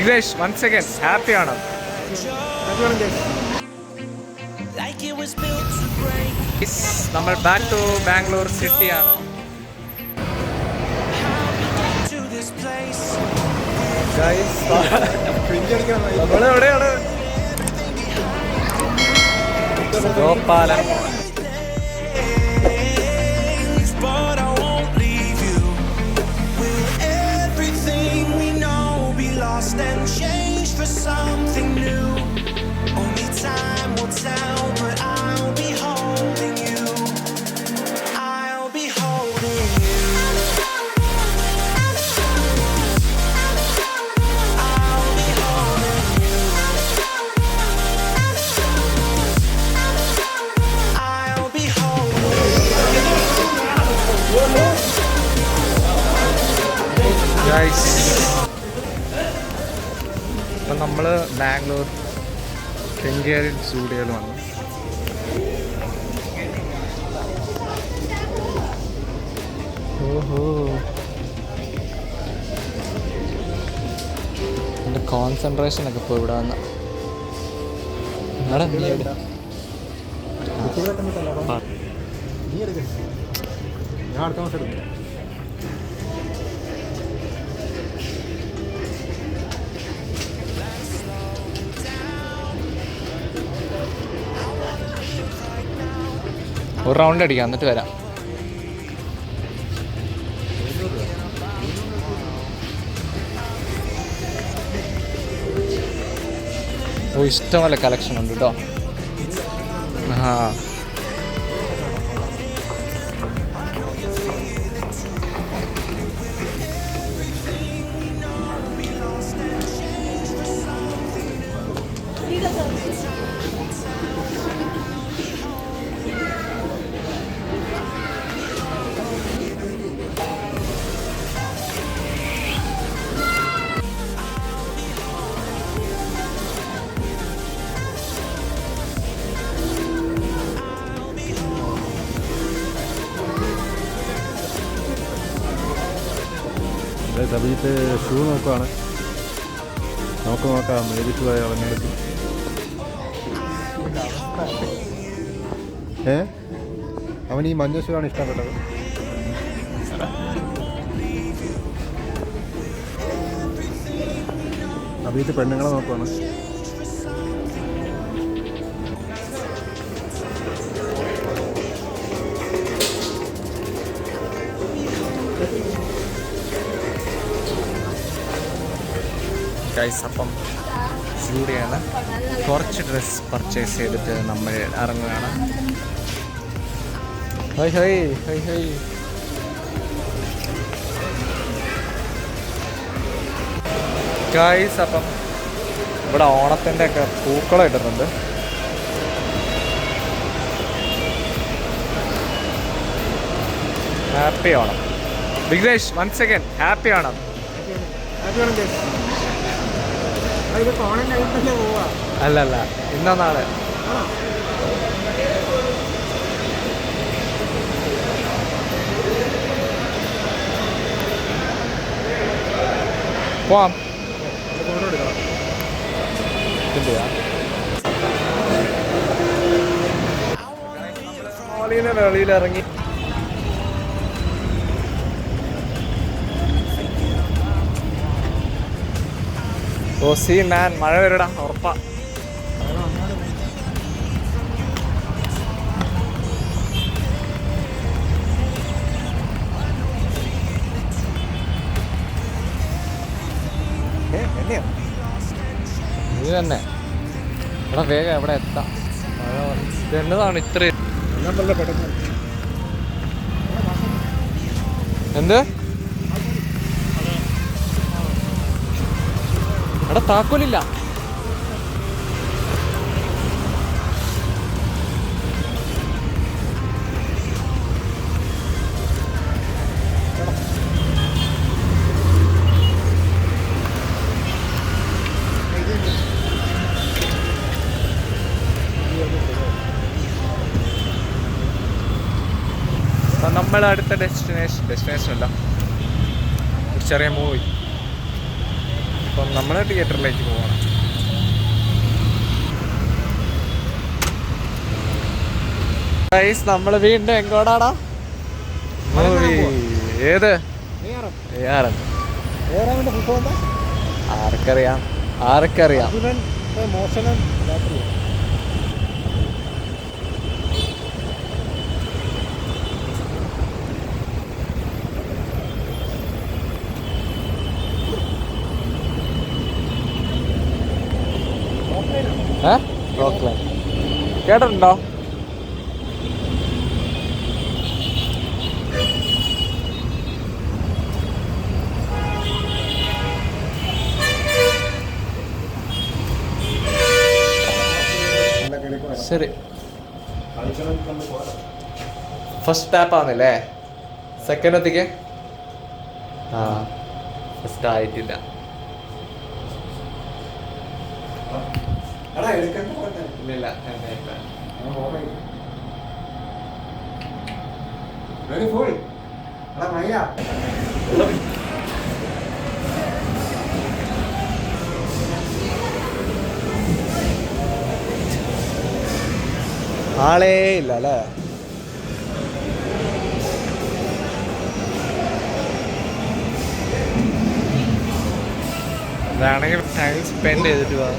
Vignesh once again happy ആണ്. നമ്മൾ back to Bangalore സിറ്റിയാണ്. നമ്മളെവിടെയാണ്? Gopalan and change for something new. Only time will tell, but I'll be holding you. I'll be holding you. I'll be holding you. I'll be holding you. Guys, അപ്പം നമ്മൾ ബാംഗ്ലൂർ കെങ്കേരി സ്റ്റുഡിയോയിൽ വന്നു. ഓഹോ, എൻ്റെ കോൺസെൻട്രേഷനൊക്കെ ഇപ്പോൾ ഇവിടെ വന്ന ഒരു റൗണ്ട് അടിക്കാം എന്നിട്ട് വരാം. ഓ, ഇഷ്ടമല്ല കളക്ഷൻ ഉണ്ട് കേട്ടോ. ആ, സബീത്ത് ഷൂ നോക്കുവാണ്. നമുക്ക് നോക്കാം ഏത് ഷൂ ആയി ഇറങ്ങി പറ്റും. അവൻ ഈ മഞ്ഞ ഷൂ ആണ് ഇഷ്ടപ്പെട്ടത്. സബീത്ത് പെണ്ണുങ്ങളെ നോക്കുവാണ്. ഗൈസ്, അപ്പം സ്റ്റുഡിയോയാണ്. കുറച്ച് ഡ്രസ്സ് പർച്ചേസ് ചെയ്തിട്ട് നമ്മൾ ഇറങ്ങുകയാണ്. ഹോയ് ഹോയ് ഹോയ് ഹോയ്. ഗൈസ്, അപ്പം ഇവിടെ ഓണത്തിൻ്റെ ഒക്കെ പൂക്കളം ഇടുന്നുണ്ട്. Happy Onam Vignesh, once again happy Onam. അല്ലല്ല, ഇന്നോ നാളെ. പോവാം. വെളിയിലിറങ്ങി. ഓ സീ മാൻ, മഴ വരടാ ഉറപ്പാ. ഇത് തന്നെ ഇവിടെ വേഗം എവിടെ എത്താം. മഴ എന്നതാണ് ഇത്രയും. എന്ത് എടാ, താക്കോലില്ല. നമ്മുടെ അടുത്ത ഡെസ്റ്റിനേഷൻ അല്ല, ഒരു ചെറിയ മൂവി. അപ്പം നമ്മൾ തിയേറ്ററിലേക്ക് പോകണം. നമ്മൾ വീണ്ടും എങ്ങോട്ടാടാ? മൂവി ഏത്? ആർക്കറിയാം, ആർക്കറിയാം. മോശനം രാത്രി കേട്ടിട്ടുണ്ടോ? ശരി, ഫസ്റ്റ് ടാപ്പ് ആണല്ലേ? സെക്കൻഡ് എത്തിക്കേ. ആ, ഫസ്റ്റ് ആയിട്ടില്ല. ഇല്ല, ആളേ ഇല്ല അല്ലേ? അതാണെങ്കിൽ ടൈം സ്പെൻഡ് ചെയ്തിട്ട് പോവാം.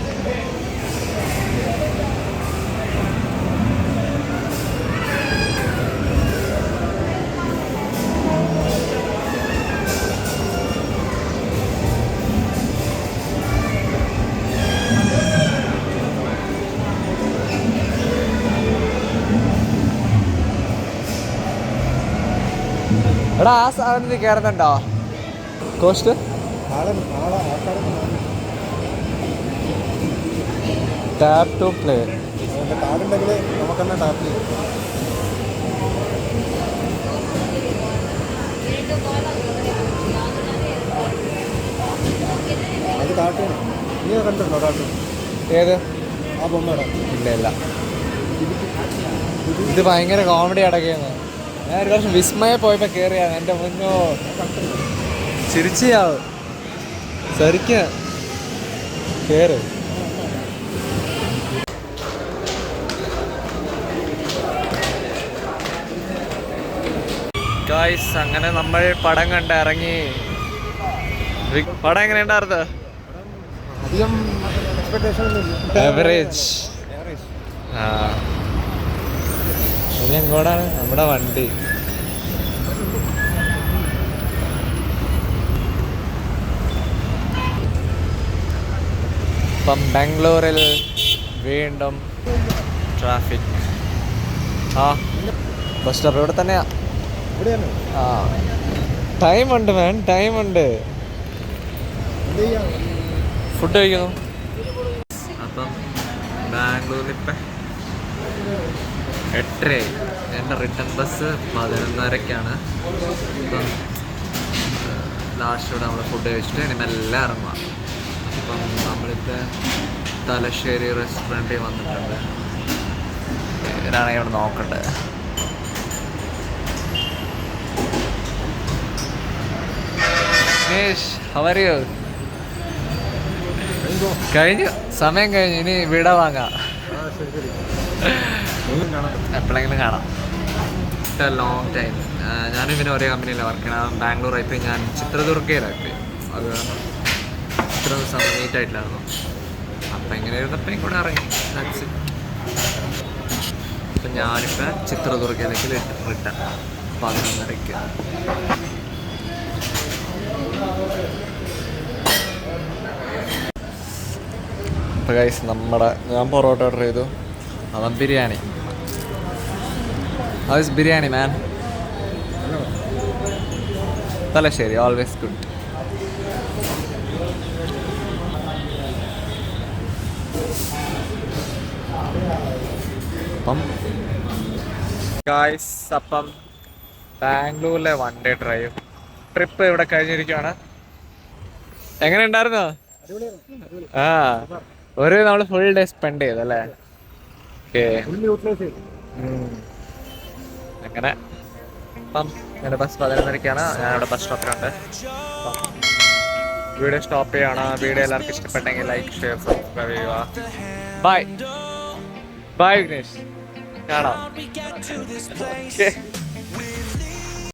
എടാ, ആ സാധനത്തിൽ കയറുന്നുണ്ടോ? Cost tap to play. കാർഡുണ്ടെങ്കിൽ നമുക്ക് തന്നെ ടാപ്പ് ചെയ്യാം. അത് കാർട്ടൂൺ നീ കണ്ടിട്ടുണ്ടോ? കാർട്ടൂൺ ഏത്? ആ ബൊമ്മയുടെ? ഇല്ല ഇല്ല, ഇത് ഭയങ്കര കോമഡി അടക്കിയെന്ന്. ഞാൻ ഒരു വർഷം വിസ്മയ പോയപ്പോൾ കയറിയാണ്. എൻ്റെ മുന്നോ ചിരിച്ചാവും ശരിക്ക കയറ്. ഗായ്സ്, അങ്ങനെ നമ്മൾ പടം കണ്ട് ഇറങ്ങി. പടം എങ്ങനെ ഉണ്ടായിരുന്നു? അധികം എക്സ്പെക്ടേഷൻ ആവറേജ്. ആ, ഇനി എങ്ങോട്ടാണ് നമ്മുടെ വണ്ടി? ഇപ്പം ബാംഗ്ലൂരിൽ വീണ്ടും ട്രാഫിക്. ആ, ബസ് സ്റ്റോപ്പ് ഇവിടെ തന്നെയാ. ആ, ടൈമുണ്ട് മാൻ, ടൈമുണ്ട്. ഫുഡ് കഴിക്കുന്നു. അപ്പം ബാംഗ്ലൂരിൽ ഇപ്പം 8:30. എൻ്റെ റിട്ടേൺ ബസ് 11:30-ക്കാണ്. അപ്പം ലാസ്റ്റ് ഇവിടെ നമ്മൾ ഫുഡ് കഴിച്ചിട്ട് ഇനി മെല്ലെ ഇറങ്ങുക. അപ്പം നമ്മളിപ്പോൾ തലശ്ശേരി റെസ്റ്റോറൻറ്റിൽ വന്നിട്ടുണ്ട്. ഇവരാണെങ്കിൽ ഇവിടെ നോക്കണ്ടേ. How are you? കഴിഞ്ഞു, സമയം കഴിഞ്ഞു. ഇനി വിട വാങ്ങാം. എപ്പോഴെങ്കിലും കാണാം. Long time. ഞാനും പിന്നെ ഒരേ കമ്പനിയിലാണ് വർക്ക് ചെയ്യണം. ബാംഗ്ലൂരായിപ്പോയി, ഞാൻ ചിത്രദുർഗയിലായിപ്പോയി. അത് കാരണം ഇത്ര ദിവസം മീറ്റായിട്ടില്ലായിരുന്നു. അപ്പം ഇങ്ങനെ ഇരുന്നപ്പോൾ ഇങ്ങോട്ട് ഇറങ്ങി. അപ്പം ഞാനിപ്പോൾ ചിത്രദുർഗയിലേക്ക് റിട്ടേൺ 11:30-ക്ക്. അപ്പോൾ ഗൈസ്, ഞാൻ പൊറോട്ട ഓർഡർ ചെയ്തു. അവൻ biryani. How is biryani man? Thalassery always good. അപ്പം ഗൈസ്, അപ്പം ബാംഗ്ലൂരിലെ 1 ഡേ ഡ്രൈവ് ട്രിപ്പ് ഇവിടെ കഴിഞ്ഞിരിക്കുകയാണ്. എങ്ങനെ ഉണ്ടായിരുന്നോ? ആ, നമ്മൾ ഫുൾ ഡേ സ്പെൻഡ് ചെയ്തല്ലേ? ഓക്കെ, അങ്ങനെ. അപ്പം എൻ്റെ ബസ് 11:30-ക്കാണ്. ഞാനിവിടെ ബസ് സ്റ്റോപ്പിലുണ്ട്. വീഡിയോ സ്റ്റോപ്പ് ചെയ്യണം. വീഡിയോ എല്ലാവർക്കും ഇഷ്ടപ്പെട്ടെങ്കിൽ ലൈക്ക്, ഷെയർ, സബ്സ്ക്രൈബ് ചെയ്യുക. ബൈ ബൈ വിഘ്നേഷ്, കാണാം.